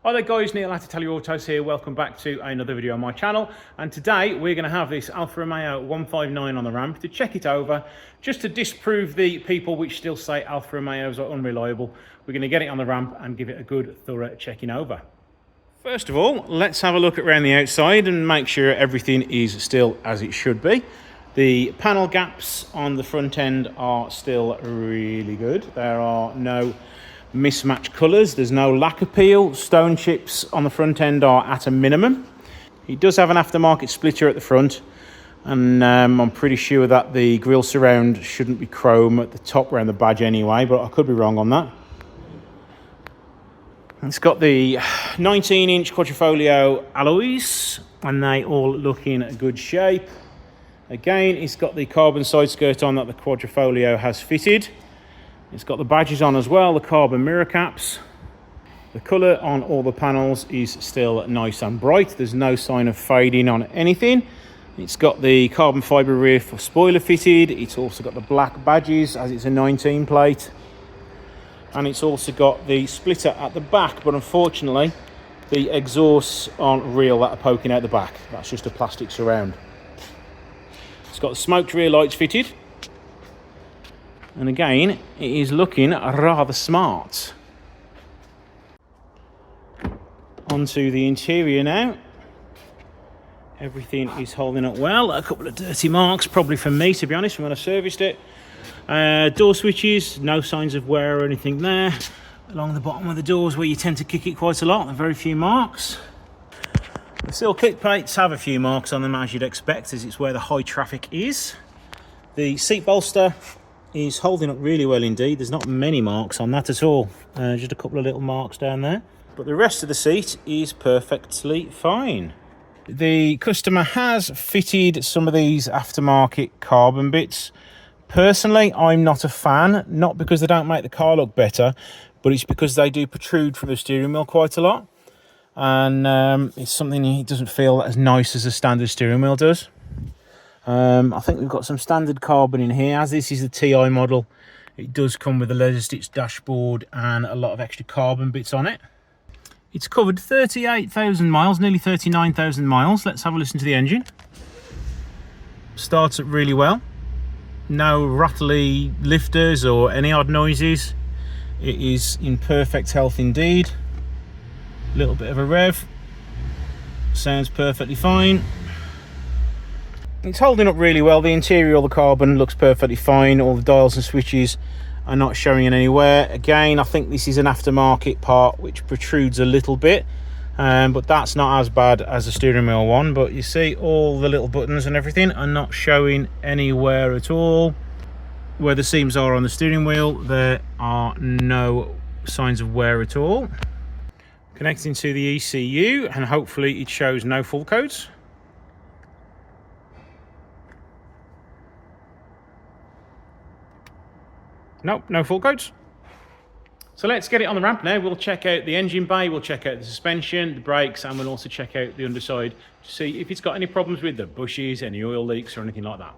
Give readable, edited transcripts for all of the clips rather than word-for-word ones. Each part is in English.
Hi there guys, Neil at Tell You Autos here. Welcome back to another video on my channel. And today we're going to have this Alfa Romeo 159 on the ramp to check it over, just to disprove the people which still say Alfa Romeos are unreliable. We're going to get it on the ramp and give it a good thorough checking over. First of all, let's have a look around the outside and make sure everything is still as it should be. The panel gaps on the front end are still really good. There are no mismatched colours, there's no lacquer peel, stone chips on the front end are at a minimum. It does have an aftermarket splitter at the front, and I'm pretty sure that the grille surround shouldn't be chrome at the top around the badge anyway, but I could be wrong on that. It's got the 19-inch quadrifoglio alloys, and they all look in good shape. Again, it's got the carbon side skirt on that the quadrifoglio has fitted. It's got the badges on as well, the carbon mirror caps. The colour on all the panels is still nice and bright. There's no sign of fading on anything. It's got the carbon fibre rear spoiler fitted. It's also got the black badges as it's a 19 plate. And it's also got the splitter at the back, but unfortunately the exhausts aren't real that are poking out the back. That's just a plastic surround. It's got the smoked rear lights fitted. And again, it is looking rather smart. Onto the interior now. Everything is holding up well. A couple of dirty marks, probably from me to be honest, from when I serviced it. Door switches, no signs of wear or anything there. Along the bottom of the doors where you tend to kick it quite a lot, there are very few marks. The sill kick plates have a few marks on them as you'd expect, as it's where the high traffic is. The seat bolster is holding up really well indeed. There's not many marks on that at all, just a couple of little marks down there, but the rest of the seat is perfectly fine. The customer has fitted some of these aftermarket carbon bits. Personally, I'm not a fan, not because they don't make the car look better, but it's because they do protrude from the steering wheel quite a lot, and it's something it doesn't feel as nice as a standard steering wheel does. I think we've got some standard carbon in here. As this is the TI model, it does come with a leather stitched dashboard and a lot of extra carbon bits on it. It's covered 38,000 miles, nearly 39,000 miles. Let's have a listen to the engine. Starts up really well. No rattly lifters or any odd noises. It is in perfect health indeed. A little bit of a rev. Sounds perfectly fine. It's holding up really well. The interior, all the carbon looks perfectly fine. All the dials and switches are not showing in anywhere. Again, I think this is an aftermarket part which protrudes a little bit, but that's not as bad as the steering wheel one. But you see all the little buttons and everything are not showing anywhere at all. Where the seams are on the steering wheel, there are no signs of wear at all. Connecting to the ECU, and hopefully it shows no full codes. Nope, no full codes. So let's get it on the ramp now. We'll check out the engine bay, we'll check out the suspension, the brakes, and we'll also check out the underside to see if it's got any problems with the bushes, any oil leaks or anything like that.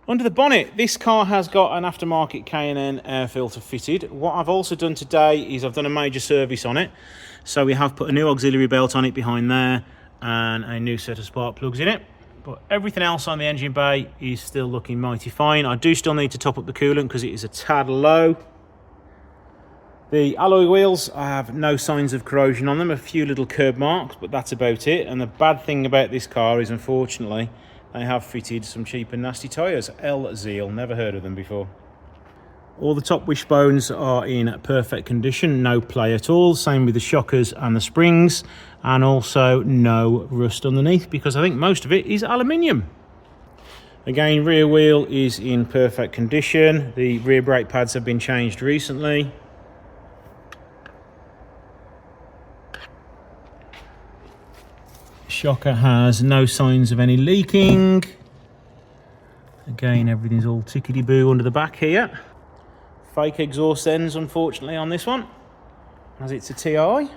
Under the bonnet, this car has got an aftermarket K&N air filter fitted. What I've also done today is I've done a major service on it. So we have put a new auxiliary belt on it behind there and a new set of spark plugs in it. But everything else on the engine bay is still looking mighty fine. I do still need to top up the coolant because it is a tad low. The alloy wheels, I have no signs of corrosion on them, a few little curb marks, but that's about it. And the bad thing about this car is, unfortunately, they have fitted some cheap and nasty tyres. L Zeal, never heard of them before. All the top wishbones are in perfect condition, no play at all. Same with the shockers and the springs, and also no rust underneath because I think most of it is aluminium. Again, rear wheel is in perfect condition. The rear brake pads have been changed recently. Shocker has no signs of any leaking. Again, everything's all tickety-boo under the back here. Fake exhaust ends, unfortunately, on this one, as it's a TI.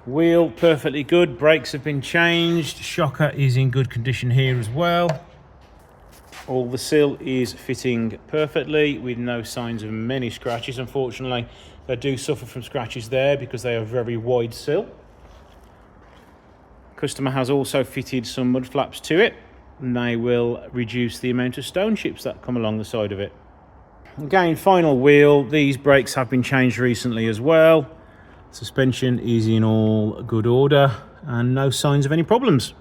Wheel perfectly good, brakes have been changed, shocker is in good condition here as well. All the sill is fitting perfectly with no signs of many scratches. Unfortunately, They do suffer from scratches there because they are very wide sill. Customer has also fitted some mud flaps to it, and they will reduce the amount of stone chips that come along the side of it. Again, final wheel. These brakes have been changed recently as well. Suspension is in all good order and no signs of any problems.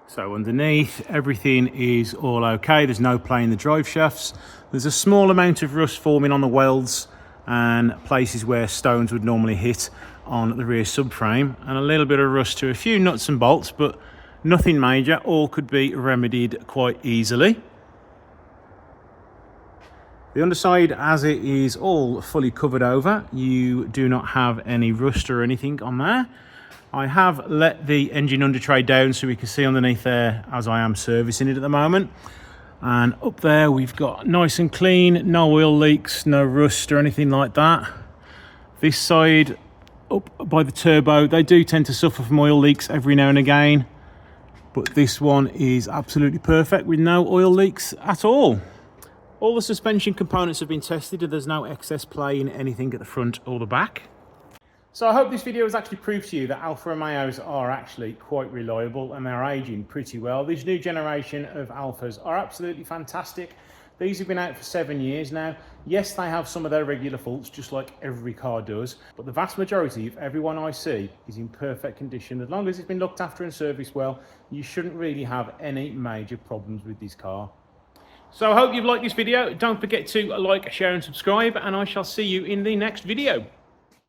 So underneath, everything is all okay. There's no play in the drive shafts. There's a small amount of rust forming on the welds and places where stones would normally hit on the rear subframe, and a little bit of rust to a few nuts and bolts, but nothing major. All could be remedied quite easily. The underside, as it is all fully covered over, you do not have any rust or anything on there. I have let the engine under tray down so we can see underneath there as I am servicing it at the moment. And up there we've got nice and clean, no oil leaks, no rust or anything like that. This side, up by the turbo, they do tend to suffer from oil leaks every now and again, but this one is absolutely perfect with no oil leaks at all. All the suspension components have been tested and there's no excess play in anything at the front or the back. So I hope this video has actually proved to you that Alfa Romeos are actually quite reliable and they're aging pretty well. This new generation of Alfas are absolutely fantastic. These have been out for 7 years now. Yes, they have some of their regular faults, just like every car does, but the vast majority of everyone I see is in perfect condition. As long as it's been looked after and serviced well, you shouldn't really have any major problems with this car. So I hope you've liked this video. Don't forget to like, share and subscribe, and I shall see you in the next video.